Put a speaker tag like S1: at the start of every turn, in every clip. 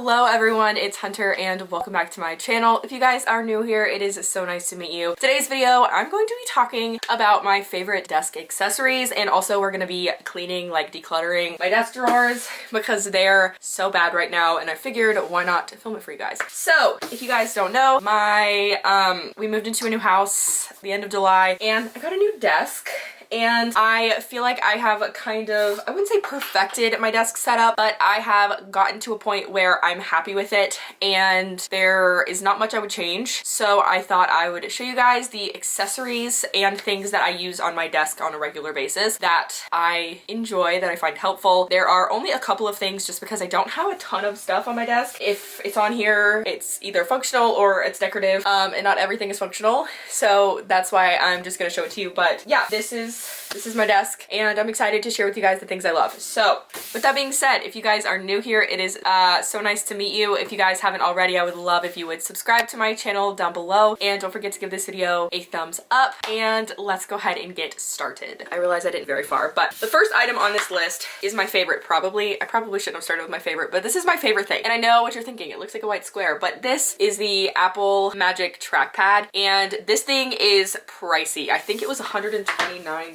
S1: Hello everyone, it's Hunter and welcome back to my channel. If you guys are new here, it is so nice to meet you. Today's video, I'm going to be talking about my favorite desk accessories, and also we're going to be cleaning, like decluttering my desk drawers because they're so bad right now, and I figured why not film it for you guys. So if you guys don't know, we moved into a new house at the end of July and I got a new desk. And I feel like I have kind of, I wouldn't say perfected my desk setup, but I have gotten to a point where I'm happy with it and there is not much I would change. So I thought I would show you guys the accessories and things that I use on my desk on a regular basis that I enjoy, that I find helpful. There are only a couple of things just because I don't have a ton of stuff on my desk. If it's on here, it's either functional or it's decorative, and not everything is functional. So that's why I'm just gonna show it to you. But yeah, this is my desk and I'm excited to share with you guys the things I love. So with that being said, if you guys are new here, it is so nice to meet you. If you guys haven't already, I would love if you would subscribe to my channel down below, and don't forget to give this video a thumbs up, and let's go ahead and get started. I realize I didn't very far, but the first item on this list is my favorite. I probably shouldn't have started with my favorite, but this is my favorite thing. And I know what you're thinking, it looks like a white square, but this is the Apple Magic Trackpad, and this thing is pricey. I think it was $129.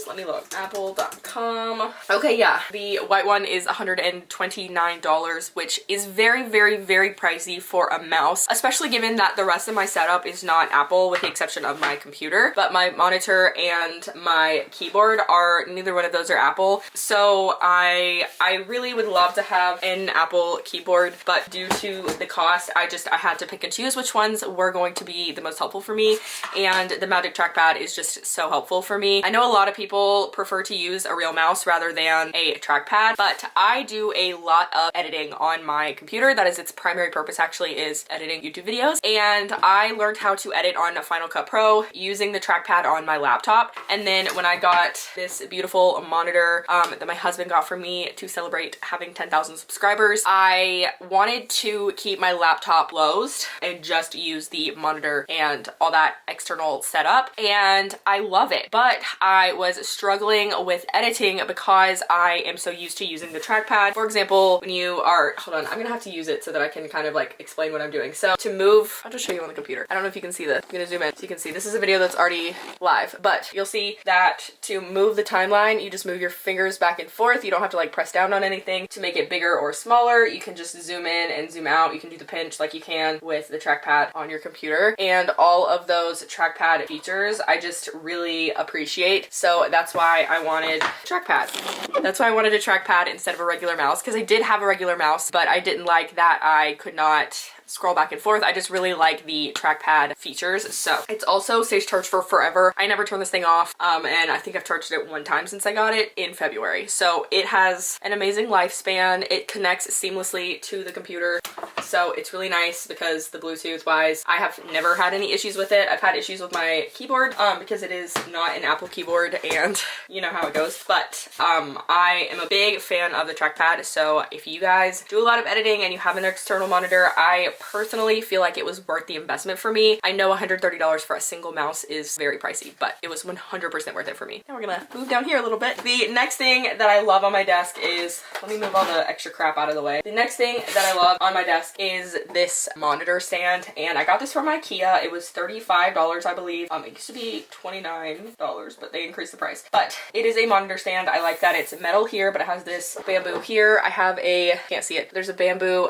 S1: Let me look. Apple.com. Okay, yeah. The white one is $129, which is very, very, very pricey for a mouse, especially given that the rest of my setup is not Apple with the exception of my computer, but my monitor and my keyboard are, neither one of those are Apple. So I really would love to have an Apple keyboard, but due to the cost, I had to pick and choose which ones were going to be the most helpful for me, and the Magic Trackpad is just so helpful for me. I know a lot of people prefer to use a real mouse rather than a trackpad, but I do a lot of editing on my computer. That is its primary purpose, actually, is editing YouTube videos, and I learned how to edit on Final Cut Pro using the trackpad on my laptop. And then when I got this beautiful monitor that my husband got for me to celebrate having 10,000 subscribers, I wanted to keep my laptop closed and just use the monitor and all that external setup, and I love it. But I was struggling with editing because I am so used to using the trackpad. For example, when you are, hold on, I'm gonna have to use it so that I can kind of like explain what I'm doing. So to move, I'll just show you on the computer. I don't know if you can see this. I'm gonna zoom in so you can see. This is a video that's already live, but you'll see that to move the timeline, you just move your fingers back and forth. You don't have to like press down on anything to make it bigger or smaller. You can just zoom in and zoom out. You can do the pinch like you can with the trackpad on your computer, and all of those trackpad features I just really appreciate. So that's why I wanted a trackpad. That's why I wanted a trackpad instead of a regular mouse, because I did have a regular mouse, but I didn't like that I could not scroll back and forth. I just really like the trackpad features. So it's also stays charged for forever. I never turn this thing off, and I think I've charged it one time since I got it in February. So it has an amazing lifespan. It connects seamlessly to the computer, so it's really nice because the Bluetooth wise, I have never had any issues with it. I've had issues with my keyboard because it is not an Apple keyboard, and you know how it goes. But I am a big fan of the trackpad, so if you guys do a lot of editing and you have an external monitor, I personally feel like it was worth the investment for me. I know $130 for a single mouse is very pricey, but it was 100% worth it for me. Now we're gonna move down here a little bit. The next thing that I love on my desk is, let me move all the extra crap out of the way. The next thing that I love on my desk is this monitor stand, and I got this from IKEA. It was $35, I believe. It used to be $29, but they increased the price. But it is a monitor stand. I like that it's metal here, but it has this bamboo here. I have a, can't see it, there's a bamboo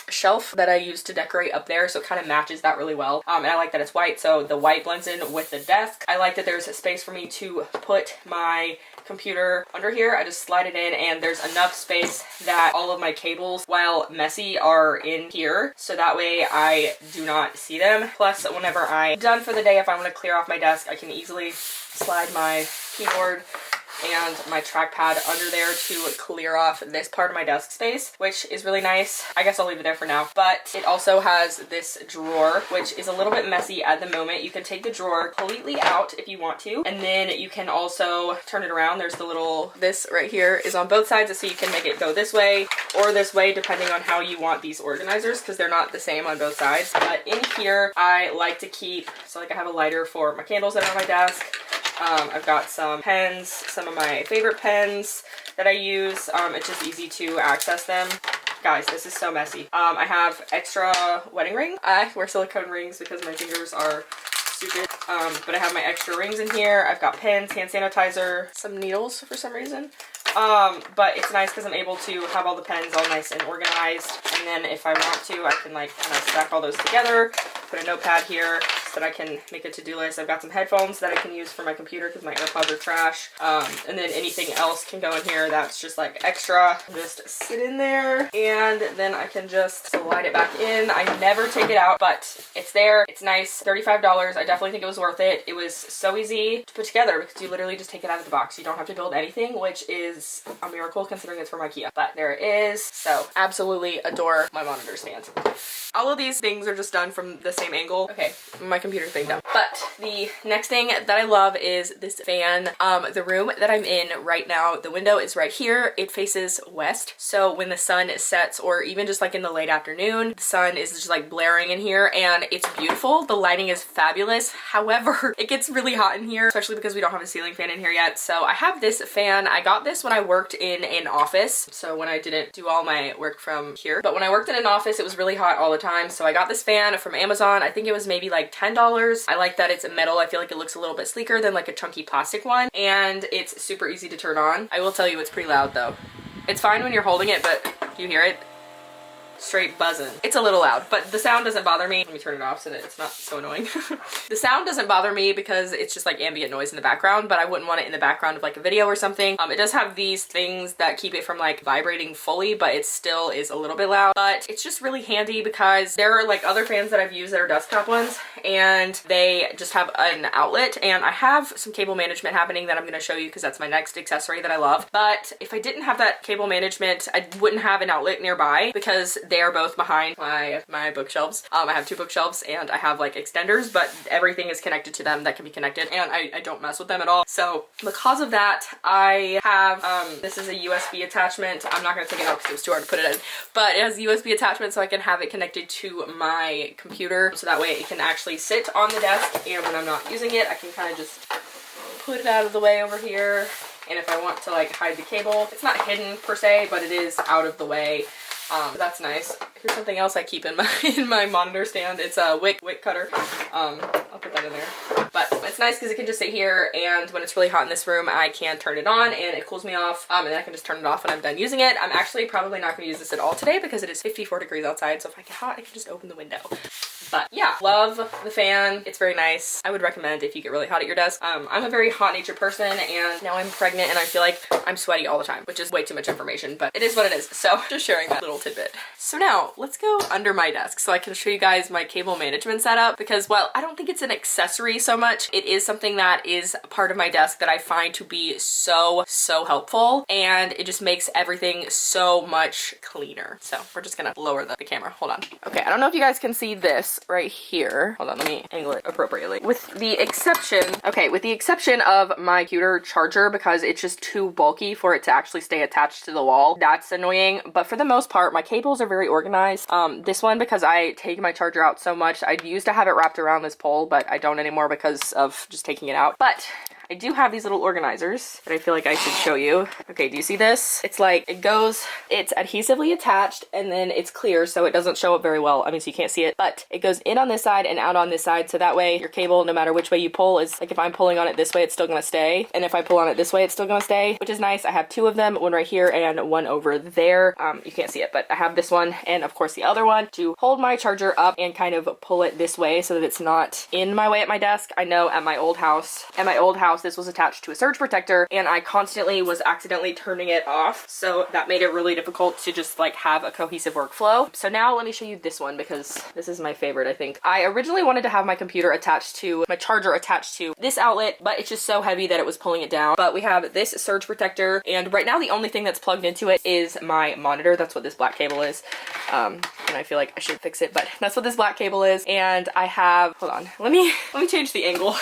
S1: shelf that I use to decorate up there, so it kind of matches that really well. And I like that it's white, so the white blends in with the desk. I like that there's a space for me to put my computer under here. I just slide it in, and there's enough space that all of my cables, while messy, are in here, so that way I do not see them. Plus, whenever I'm done for the day, if I want to clear off my desk, I can easily slide my keyboard and my trackpad under there to clear off this part of my desk space, which is really nice. I guess I'll leave it there for now. But it also has this drawer, which is a little bit messy at the moment. You can take the drawer completely out if you want to, and then you can also turn it around. There's the little, this right here is on both sides, so you can make it go this way or this way depending on how you want these organizers, because they're not the same on both sides. But in here, I like to keep, so like I have a lighter for my candles that are on my desk. I've got some pens, some of my favorite pens that I use. It's just easy to access them. guys, this is so messy. I have extra wedding ring. I wear silicone rings because my fingers are stupid. But I have my extra rings in here. I've got pens, hand sanitizer, some needles for some reason. But it's nice because I'm able to have all the pens all nice and organized. And then if I want to, I can like kind of stack all those together, put a notepad here so that I can make a to-do list. I've got some headphones that I can use for my computer because my AirPods are trash. And then anything else can go in here that's just like extra. Just sit in there and then I can just slide it back in. I never take it out, but it's there. It's nice. $35. I definitely think it was worth it. It was so easy to put together because you literally just take it out of the box. You don't have to build anything, which is a miracle considering it's from IKEA. But there it is. So absolutely adore my monitor stand. All of these things are just done from the same angle. Okay, my computer thing done. But the next thing that I love is this fan. The room that I'm in right now, the window is right here. It faces west. So when the sun sets, or even just like in the late afternoon, the sun is just like blaring in here and it's beautiful. The lighting is fabulous. However, it gets really hot in here, especially because we don't have a ceiling fan in here yet. So I have this fan. I got this when I worked in an office. So when I didn't do all my work from here, but when I worked in an office, it was really hot all the time. So I got this fan from Amazon. I think it was maybe like $10. I like that it's metal. I feel like it looks a little bit sleeker than like a chunky plastic one. And it's super easy to turn on. I will tell you it's pretty loud though. It's fine when you're holding it, but do you hear it? Straight buzzing. It's a little loud, but the sound doesn't bother me. Let me turn it off so that it's not so annoying. The sound doesn't bother me because it's just like ambient noise in the background, but I wouldn't want it in the background of like a video or something. It does have these things that keep it from like vibrating fully, but it still is a little bit loud. But it's just really handy because there are like other fans that I've used that are desktop ones and they just have an outlet, and I have some cable management happening that I'm going to show you because that's my next accessory that I love. But if I didn't have that cable management, I wouldn't have an outlet nearby because they are both behind my bookshelves. I have two bookshelves and I have like extenders, but everything is connected to them that can be connected, and I don't mess with them at all. So because of that, I have this is a USB attachment. I'm not going to take it out because it was too hard to put it in, but it has a USB attachment so I can have it connected to my computer, so that way it can actually sit on the desk, and when I'm not using it, I can kind of just put it out of the way over here. And if I want to like hide the cable, it's not hidden per se, but it is out of the way. That's nice. Here's something else I keep in my monitor stand. It's a wick cutter. I'll put that in there. But it's nice because it can just sit here, and when it's really hot in this room, I can turn it on and it cools me off. And then I can just turn it off when I'm done using it. I'm actually probably not going to use this at all today because it is 54 degrees outside. So if I get hot, I can just open the window. But yeah, love the fan. It's very nice. I would recommend if you get really hot at your desk. I'm a very hot natured person, and now I'm pregnant and I feel like I'm sweaty all the time, which is way too much information, but it is what it is. So just sharing that little tidbit. So now let's go under my desk so I can show you guys my cable management setup, because while I don't think it's an accessory so much, it is something that is a part of my desk that I find to be so helpful, and it just makes everything so much cleaner. So we're just gonna lower the camera. Hold on. Okay, I don't know if you guys can see this right here. Hold on, let me angle it appropriately. With the exception of my computer charger, because it's just too bulky for it to actually stay attached to the wall. That's annoying, but for the most part, my cables are very organized. This one, because I take my charger out so much, I used to have it wrapped around this pole, but I don't anymore because of just taking it out. But I do have these little organizers that I feel like I should show you. Okay, do you see this? It's like, it's adhesively attached and then it's clear, so it doesn't show up very well. I mean, so you can't see it, but it goes in on this side and out on this side, so that way your cable, no matter which way you pull, is like if I'm pulling on it this way, it's still gonna stay, and if I pull on it this way, it's still gonna stay, which is nice. I have two of them, one right here and one over there. You can't see it, but I have this one and of course the other one to hold my charger up and kind of pull it this way so that it's not in my way at my desk. I know at my old house, this was attached to a surge protector and I constantly was accidentally turning it off, so that made it really difficult to just like have a cohesive workflow. So now let me show you this one, because this is my favorite. I think I originally wanted to have my charger attached to this outlet, but it's just so heavy that it was pulling it down. But we have this surge protector, and right now the only thing that's plugged into it is my monitor. That's what this black cable is. And I feel like I should fix it, but that's what this black cable is. And I have, hold on, let me change the angle.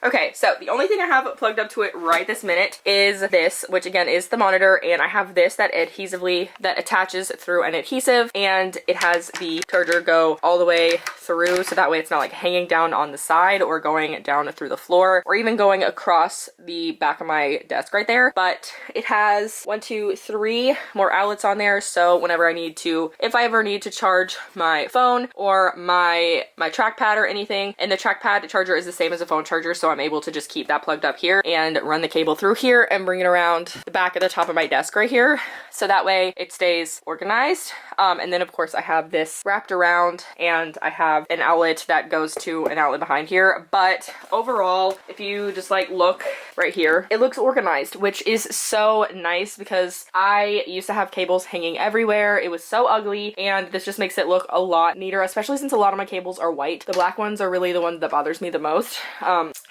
S1: Okay, so the only thing I have plugged up to it right this minute is this, which again is the monitor, and I have this that attaches through an adhesive, and it has the charger go all the way through, so that way it's not like hanging down on the side or going down through the floor or even going across the back of my desk right there. But it has 1, 2, 3 more outlets on there, so whenever if I ever need to charge my phone or my trackpad or anything, and the trackpad charger is the same as a phone charger, so I'm able to just keep that plugged up here and run the cable through here and bring it around the back of the top of my desk right here, so that way it stays organized. And then of course I have this wrapped around, and I have an outlet that goes to an outlet behind here. But overall, if you just like look right here, it looks organized, which is so nice because I used to have cables hanging everywhere. It was so ugly, and this just makes it look a lot neater, especially since a lot of my cables are white. The black ones are really the one that bothers me the most.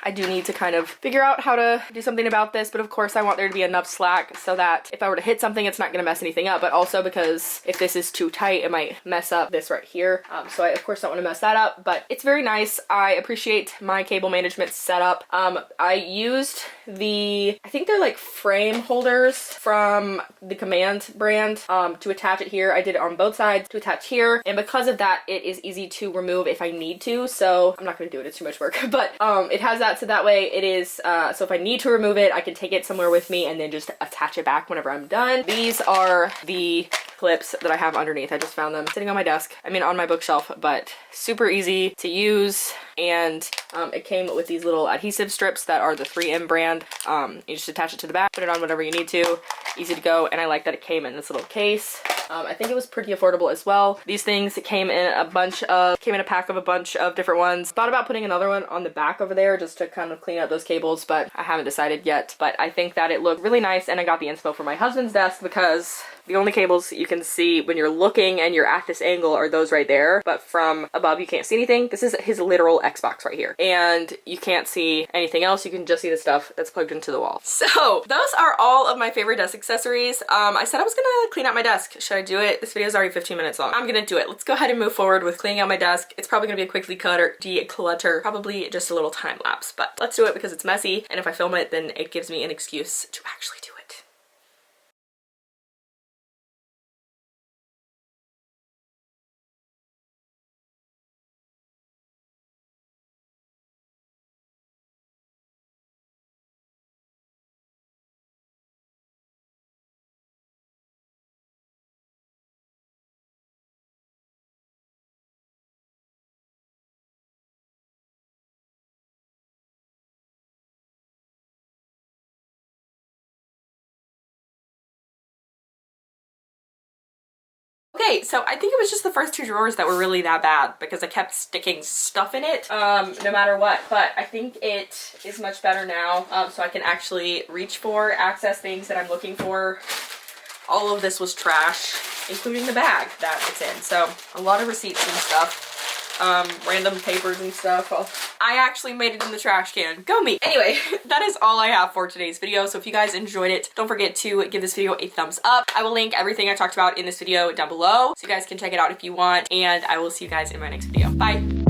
S1: I do need to kind of figure out how to do something about this, but of course I want there to be enough slack so that if I were to hit something, it's not going to mess anything up, but also because if this is too tight, it might mess up this right here. So I of course don't want to mess that up, but it's very nice. I appreciate my cable management setup. I used I think they're like frame holders from the Command brand to attach it here. I did it on both sides to attach here, and because of that, it is easy to remove if I need to, so I'm not going to do it. It's too much work, but it has that, so that way it is, so if I need to remove it, I can take it somewhere with me and then just attach it back whenever I'm done. These are the clips that I have underneath. I just found them sitting on my desk, on my bookshelf, but super easy to use. And it came with these little adhesive strips that are the 3M brand. You just attach it to the back, put it on whenever you need to, easy to go. And I like that it came in this little case. I think it was pretty affordable as well. These things came in a pack of a bunch of different ones. Thought about putting another one on the back over there just to kind of clean up those cables, but I haven't decided yet. But I think that it looked really nice, and I got the inspo for my husband's desk because the only cables you can see when you're looking and you're at this angle are those right there, but from above you can't see anything. This is his literal Xbox right here, and you can't see anything else. You can just see the stuff that's plugged into the wall. So those are all of my favorite desk accessories. I said I was gonna clean out my desk. Should I do it? This video is already 15 minutes long. I'm gonna do it. Let's go ahead and move forward with cleaning out my desk. It's probably gonna be a quickly declutter, probably just a little time lapse, but let's do it because it's messy, and if I film it, then it gives me an excuse to actually do it. Okay, so I think it was just the first 2 drawers that were really that bad because I kept sticking stuff in it no matter what, but I think it is much better now, so I can actually reach for, access things that I'm looking for. All of this was trash, including the bag that it's in, so a lot of receipts and stuff. Random papers and stuff. I actually made it in the trash can. Go me! Anyway, that is all I have for today's video. So if you guys enjoyed it, don't forget to give this video a thumbs up. I will link everything I talked about in this video down below, so you guys can check it out if you want. And I will see you guys in my next video. Bye!